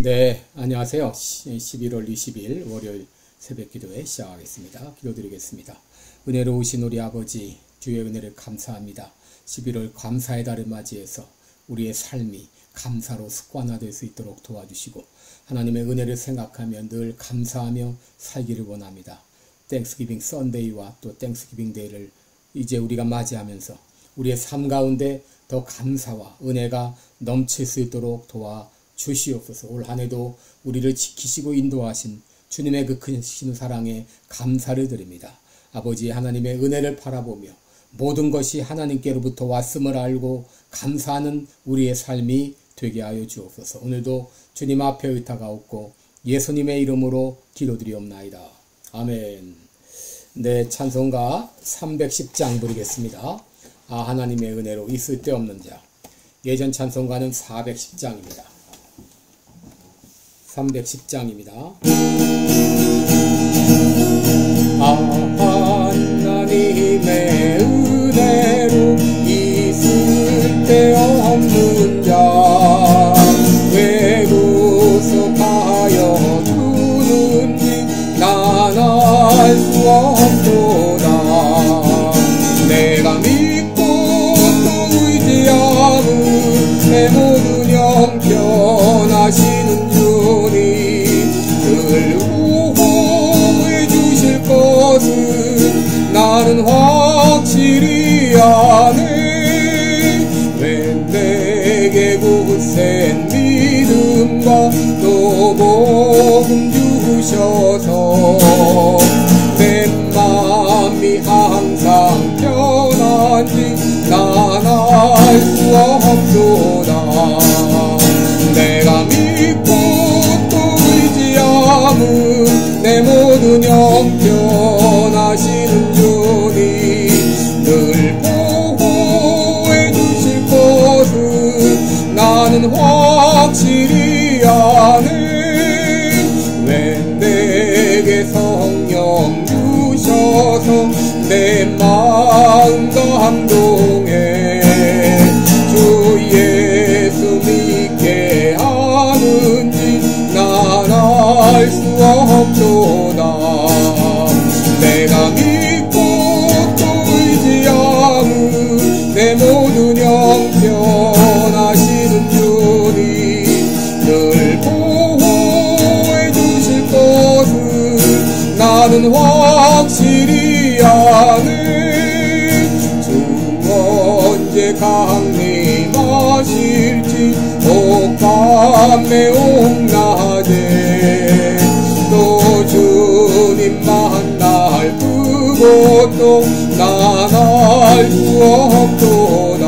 네, 안녕하세요. 11월 20일 월요일 새벽 기도회 시작하겠습니다. 기도드리겠습니다. 은혜로우신 우리 아버지, 주의 은혜를 감사합니다. 11월 감사의 달을 맞이해서 우리의 삶이 감사로 습관화될 수 있도록 도와주시고 하나님의 은혜를 생각하며 늘 감사하며 살기를 원합니다. 땡스기빙 썬데이와 또 땡스기빙 데이를 이제 우리가 맞이하면서 우리의 삶 가운데 더 감사와 은혜가 넘칠 수 있도록 도와주시옵소서. 올 한해도 우리를 지키시고 인도하신 주님의 그 크신 사랑에 감사를 드립니다. 아버지 하나님의 은혜를 바라보며 모든 것이 하나님께로부터 왔음을 알고 감사하는 우리의 삶이 되게 하여 주옵소서. 오늘도 주님 앞에 의탁하옵고 예수님의 이름으로 기도드리옵나이다. 아멘. 네, 찬송가 310장 부르겠습니다. 하나님의 은혜로 있을 데 없는 자. 예전 찬송가는 410장입니다. 310장입니다. 하나님의 은혜로 있을 데 없는 자. 왜 구속하여 두는지 난 알 수 없도다. 내가 믿고 또 의지하는 내 모든 형편하시는 주님 늘 보호해 주실 것은 나는 확실히 아네. 왜 내게 굳센 믿음과 또 복음 주셔서 내 맘이 항상 편한지 난 알 수 없도다. 내가 믿고 또 의지하는 내 모든 형편하시는 주님 늘 보호해 주실 것은 나는 확실히 아네. 왜 내게 성령 주셔서 내 마음 감동해 주 예수 믿게 하는지 난 알 수 없도다. 내가 믿고 또 의지하는 내 모든 형편하시는 주님 늘 보호해 주실 것은 나는 확실히 아네. 주 언제 강림하실지 옥밤에 옥낮에 또 주님 만날 그것도 난 알 수 없도다.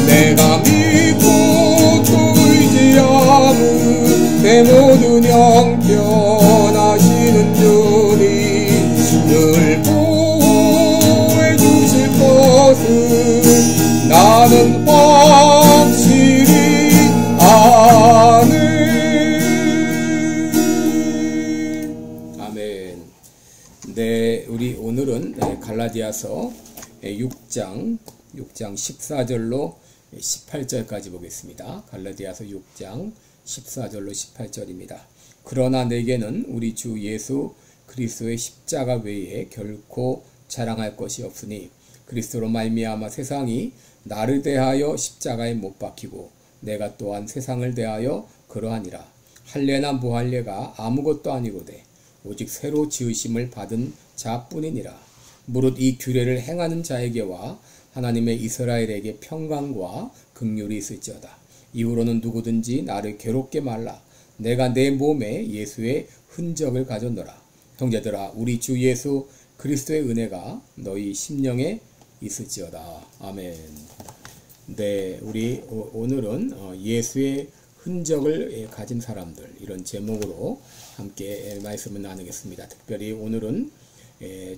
내가 믿고 또 의지하는 내 모든 형편하시는 주님 늘 보호해 주실 것은 나는 확실히 아네. 아멘. 네, 우리 오늘은 갈라디아서 6장 14절로 18절까지 보겠습니다. 갈라디아서 6장 14절로 18절입니다. 그러나 내게는 우리 주 예수 그리스도의 십자가 외에 결코 자랑할 것이 없으니 그리스도로 말미암아 세상이 나를 대하여 십자가에 못 박히고 내가 또한 세상을 대하여 그러하니라. 할례나 무할례가 아무것도 아니로되 오직 새로 지으심을 받은 자뿐이니라. 무릇 이 규례를 행하는 자에게와 하나님의 이스라엘에게 평강과 긍휼이 있을지어다. 이후로는 누구든지 나를 괴롭게 말라. 내가 내 몸에 예수의 흔적을 가졌노라. 형제들아, 우리 주 예수 그리스도의 은혜가 너희 심령에 있을지어다. 아멘. 네, 우리 오늘은 예수의 흔적을 가진 사람들, 이런 제목으로 함께 말씀을 나누겠습니다. 특별히 오늘은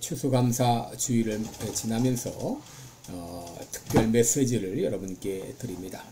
추수감사 주일을 지나면서 특별 메시지를 여러분께 드립니다.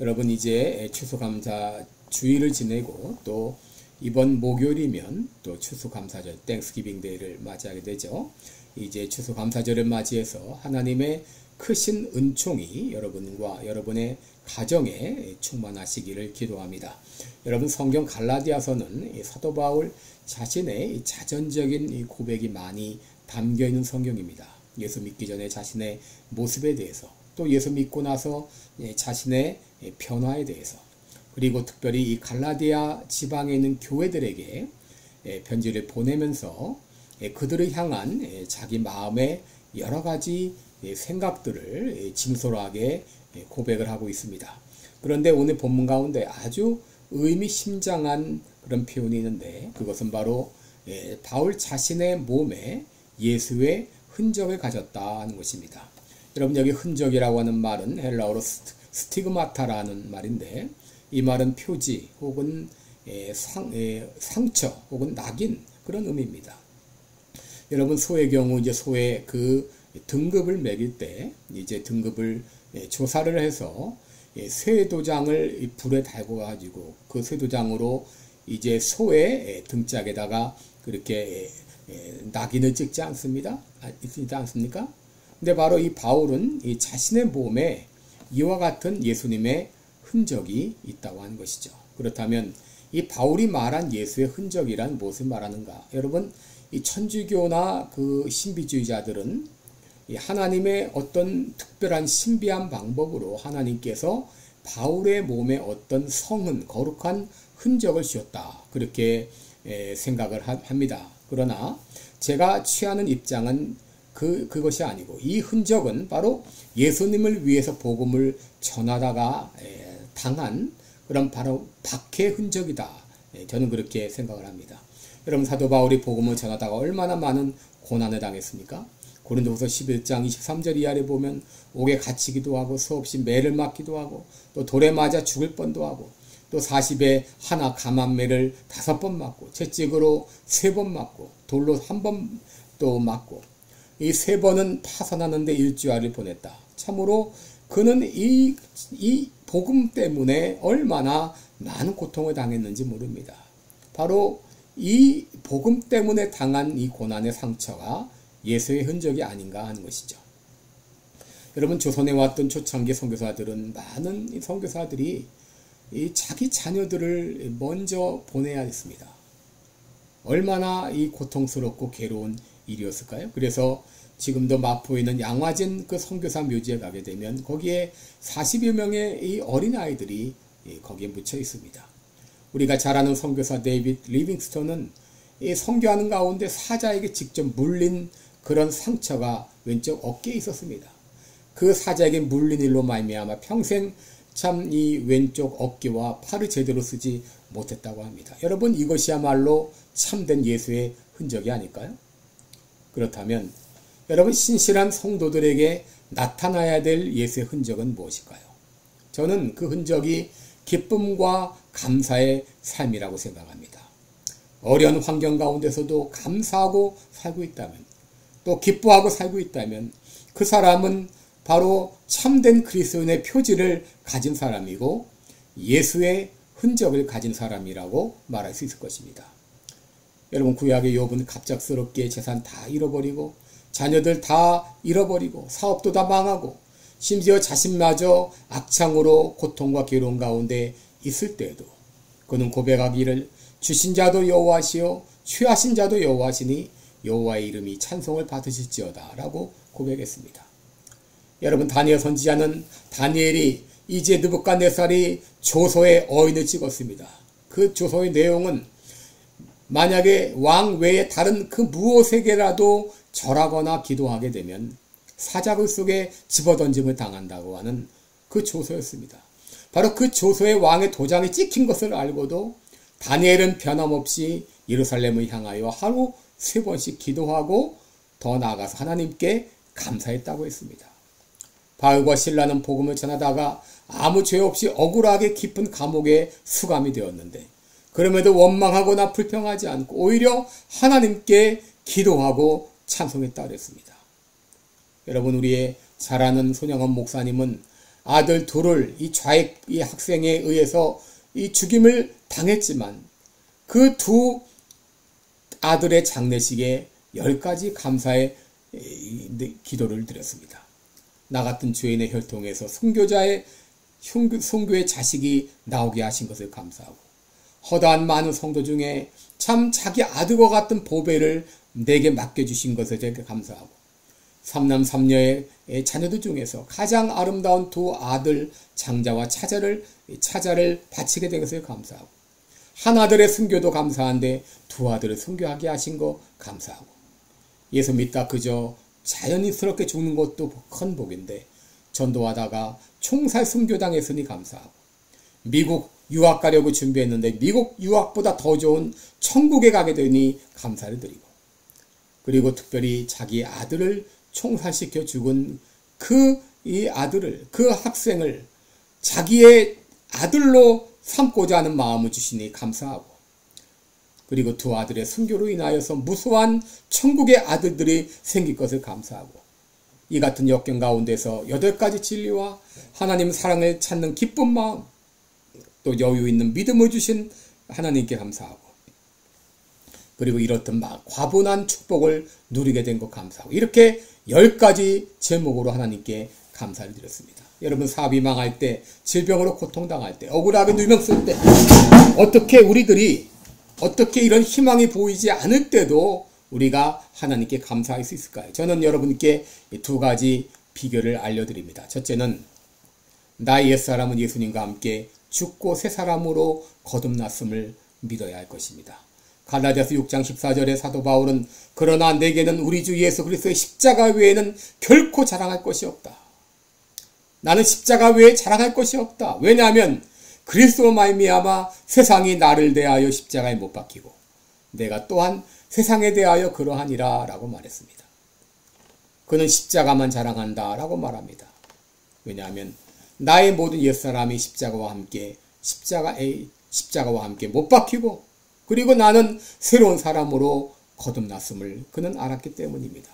여러분 이제 추수감사 주일을 지내고 또 이번 목요일이면 또 추수감사절 땡스기빙 데이를 맞이하게 되죠. 이제 추수감사절을 맞이해서 하나님의 크신 은총이 여러분과 여러분의 가정에 충만하시기를 기도합니다. 여러분, 성경 갈라디아서는 사도 바울 자신의 자전적인 고백이 많이 담겨 있는 성경입니다. 예수 믿기 전에 자신의 모습에 대해서, 또 예수 믿고 나서 자신의 변화에 대해서, 그리고 특별히 이 갈라디아 지방에 있는 교회들에게 편지를 보내면서 그들을 향한 자기 마음의 여러 가지 생각들을 진솔하게 고백을 하고 있습니다. 그런데 오늘 본문 가운데 아주 의미심장한 그런 표현이 있는데, 그것은 바로 바울 자신의 몸에 예수의 흔적을 가졌다는 것입니다. 여러분, 여기 흔적이라고 하는 말은 헬라어로 스티그마타라는 말인데, 이 말은 표지 혹은 상처 혹은 낙인, 그런 의미입니다. 여러분, 소의 경우 이제 소의 그 등급을 매길 때 이제 등급을 조사를 해서 쇠도장을 불에 달고 가지고 그 쇠도장으로 이제 소의 등짝에다가 그렇게 낙인을 찍지 않습니다. 있지 않습니까? 근데 바로 이 바울은 이 자신의 몸에 이와 같은 예수님의 흔적이 있다고 하는 것이죠. 그렇다면 이 바울이 말한 예수의 흔적이란 무엇을 말하는가? 여러분, 이 천주교나 그 신비주의자들은 이 하나님의 어떤 특별한 신비한 방법으로 하나님께서 바울의 몸에 어떤 성은, 거룩한 흔적을 씌웠다, 그렇게 생각을 합니다. 그러나 제가 취하는 입장은 그것이 아니고, 이 흔적은 바로 예수님을 위해서 복음을 전하다가 당한 그런 바로 박해의 흔적이다. 저는 그렇게 생각을 합니다. 여러분, 사도 바울이 복음을 전하다가 얼마나 많은 고난을 당했습니까? 고린도후서 11장 23절 이하를 보면 옥에 갇히기도 하고, 수없이 매를 맞기도 하고, 또 돌에 맞아 죽을 뻔도 하고, 또 40에 하나 감한매를 5번 맞고, 채찍으로 3번 맞고, 돌로 1번 또 맞고, 이 3번은 파산하는데 일주일을 보냈다. 참으로 그는 이 복음 때문에 얼마나 많은 고통을 당했는지 모릅니다. 바로 이 복음 때문에 당한 이 고난의 상처가 예수의 흔적이 아닌가 하는 것이죠. 여러분, 조선에 왔던 초창기 선교사들은, 많은 선교사들이 이 자기 자녀들을 먼저 보내야 했습니다. 얼마나 이 고통스럽고 괴로운 일이었을까요? 그래서 지금도 마포에 있는 양화진 그 선교사 묘지에 가게 되면 거기에 40여 명의 이 어린아이들이 거기에 묻혀 있습니다. 우리가 잘 아는 선교사 데이빗 리빙스턴은 이 선교하는 가운데 사자에게 직접 물린 그런 상처가 왼쪽 어깨에 있었습니다. 그 사자에게 물린 일로 말미암아 평생 참 이 왼쪽 어깨와 팔을 제대로 쓰지 못했다고 합니다. 여러분, 이것이야말로 참된 예수의 흔적이 아닐까요? 그렇다면 여러분, 신실한 성도들에게 나타나야 될 예수의 흔적은 무엇일까요? 저는 그 흔적이 기쁨과 감사의 삶이라고 생각합니다. 어려운 환경 가운데서도 감사하고 살고 있다면, 또 기뻐하고 살고 있다면, 그 사람은 바로 참된 그리스도인의 표지를 가진 사람이고 예수의 흔적을 가진 사람이라고 말할 수 있을 것입니다. 여러분, 구약의 욥은 갑작스럽게 재산 다 잃어버리고 자녀들 다 잃어버리고 사업도 다 망하고 심지어 자신마저 악창으로 고통과 괴로움 가운데 있을 때에도 그는 고백하기를 주신 자도 여호와시요 취하신 자도 여호와시니 여호와의 이름이 찬송을 받으실지어다 라고 고백했습니다. 여러분, 다니엘 선지자는 다니엘이 이제 느부갓네살이 조서에 어인을 찍었습니다. 그 조서의 내용은 만약에 왕 외에 다른 그 무엇에게라도 절하거나 기도하게 되면 사자굴 속에 집어던짐을 당한다고 하는 그 조서였습니다. 바로 그 조서에 왕의 도장이 찍힌 것을 알고도 다니엘은 변함없이 예루살렘을 향하여 하루 3번씩 기도하고 더 나아가서 하나님께 감사했다고 했습니다. 바울과 실라는 복음을 전하다가 아무 죄 없이 억울하게 깊은 감옥에 수감이 되었는데, 그럼에도 원망하거나 불평하지 않고 오히려 하나님께 기도하고 찬송했다 그랬습니다. 여러분, 우리의 잘 아는 손영원 목사님은 아들 둘을 이 좌익 이 학생에 의해서 이 죽임을 당했지만 그 두 아들의 장례식에 10가지 감사의 기도를 드렸습니다. 나 같은 죄인의 혈통에서 순교자의 성교의 자식이 나오게 하신 것을 감사하고, 허다한 많은 성도 중에 참 자기 아들과 같은 보배를 내게 맡겨주신 것에 대해 감사하고, 삼남 삼녀의 자녀들 중에서 가장 아름다운 두 아들 장자와 차자를 바치게 된 것을 감사하고, 한 아들의 순교도 감사한데 두 아들을 순교하게 하신 거 감사하고, 예수 믿다 그저 자연스럽게 죽는 것도 큰 복인데 전도하다가 총살 순교당했으니 감사하고, 미국 유학 가려고 준비했는데 미국 유학보다 더 좋은 천국에 가게 되니 감사를 드리고, 그리고 특별히 자기 아들을 총살시켜 죽은 이 학생을 자기의 아들로 삼고자 하는 마음을 주시니 감사하고, 그리고 두 아들의 순교로 인하여서 무수한 천국의 아들들이 생길 것을 감사하고, 이 같은 역경 가운데서 8가지 진리와 하나님 사랑을 찾는 기쁜 마음, 또 여유 있는 믿음을 주신 하나님께 감사하고, 그리고 이렇듯 과분한 축복을 누리게 된 것 감사하고, 이렇게 10가지 제목으로 하나님께 감사를 드렸습니다. 여러분, 사업이 망할 때, 질병으로 고통당할 때, 억울하게 누명 쓸 때, 어떻게 이런 희망이 보이지 않을 때도 우리가 하나님께 감사할 수 있을까요? 저는 여러분께 2가지 비결을 알려드립니다. 첫째는 나의 옛사람은 예수님과 함께 죽고 새 사람으로 거듭났음을 믿어야 할 것입니다. 갈라디아서 6장 14절에 사도 바울은 그러나 내게는 우리 주 예수 그리스도의 십자가 외에는 결코 자랑할 것이 없다. 나는 십자가 외에 자랑할 것이 없다. 왜냐하면 그리스도로 말미암아 세상이 나를 대하여 십자가에 못 박히고 내가 또한 세상에 대하여 그러하니라 라고 말했습니다. 그는 십자가만 자랑한다 라고 말합니다. 왜냐하면 나의 모든 옛사람이 십자가와 함께 못 박히고, 그리고 나는 새로운 사람으로 거듭났음을 그는 알았기 때문입니다.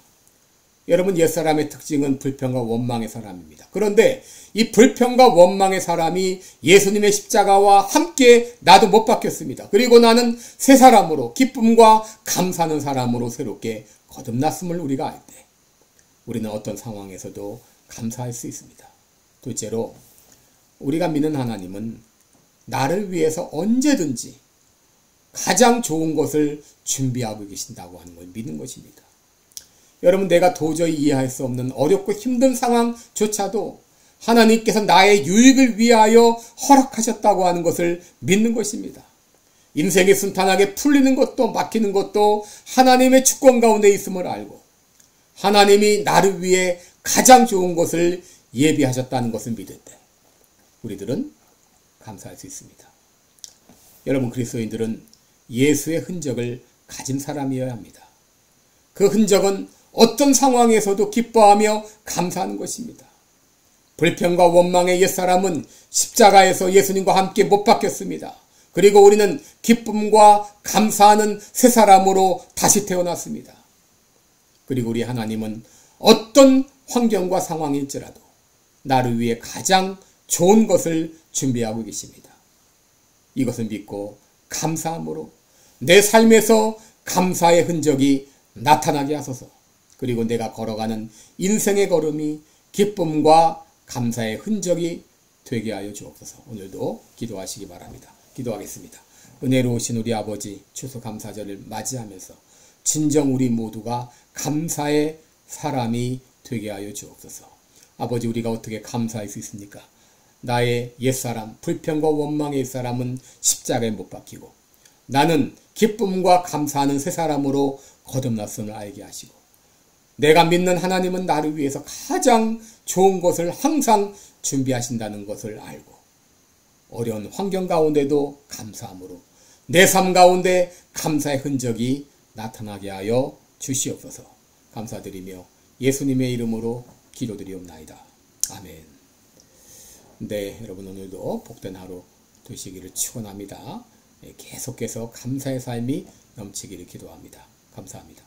여러분, 옛사람의 특징은 불평과 원망의 사람입니다. 그런데 이 불평과 원망의 사람이 예수님의 십자가와 함께 나도 못 박혔습니다. 그리고 나는 새 사람으로, 기쁨과 감사하는 사람으로 새롭게 거듭났음을 우리가 알 때 우리는 어떤 상황에서도 감사할 수 있습니다. 둘째로, 우리가 믿는 하나님은 나를 위해서 언제든지 가장 좋은 것을 준비하고 계신다고 하는 걸 믿는 것입니다. 여러분, 내가 도저히 이해할 수 없는 어렵고 힘든 상황조차도 하나님께서 나의 유익을 위하여 허락하셨다고 하는 것을 믿는 것입니다. 인생이 순탄하게 풀리는 것도 막히는 것도 하나님의 주권 가운데 있음을 알고, 하나님이 나를 위해 가장 좋은 것을 예비하셨다는 것을 믿을 때 우리들은 감사할 수 있습니다. 여러분, 그리스도인들은 예수의 흔적을 가진 사람이어야 합니다. 그 흔적은 어떤 상황에서도 기뻐하며 감사하는 것입니다. 불평과 원망의 옛사람은 십자가에서 예수님과 함께 못 박혔습니다. 그리고 우리는 기쁨과 감사하는 새 사람으로 다시 태어났습니다. 그리고 우리 하나님은 어떤 환경과 상황일지라도 나를 위해 가장 좋은 것을 준비하고 계십니다. 이것을 믿고 감사함으로 내 삶에서 감사의 흔적이 나타나게 하소서. 그리고 내가 걸어가는 인생의 걸음이 기쁨과 감사의 흔적이 되게 하여 주옵소서. 오늘도 기도하시기 바랍니다. 기도하겠습니다. 은혜로우신 우리 아버지, 추수감사절을 맞이하면서 진정 우리 모두가 감사의 사람이 되게 하여 주옵소서. 아버지, 우리가 어떻게 감사할 수 있습니까? 나의 옛사람, 불평과 원망의 옛사람은 십자가에 못 박히고 나는 기쁨과 감사하는 새 사람으로 거듭났음을 알게 하시고, 내가 믿는 하나님은 나를 위해서 가장 좋은 것을 항상 준비하신다는 것을 알고, 어려운 환경 가운데도 감사함으로 내 삶 가운데 감사의 흔적이 나타나게 하여 주시옵소서. 감사드리며 예수님의 이름으로 기도드리옵나이다. 아멘. 네, 여러분, 오늘도 복된 하루 되시기를 축원합니다. 계속해서 감사의 삶이 넘치기를 기도합니다. 감사합니다.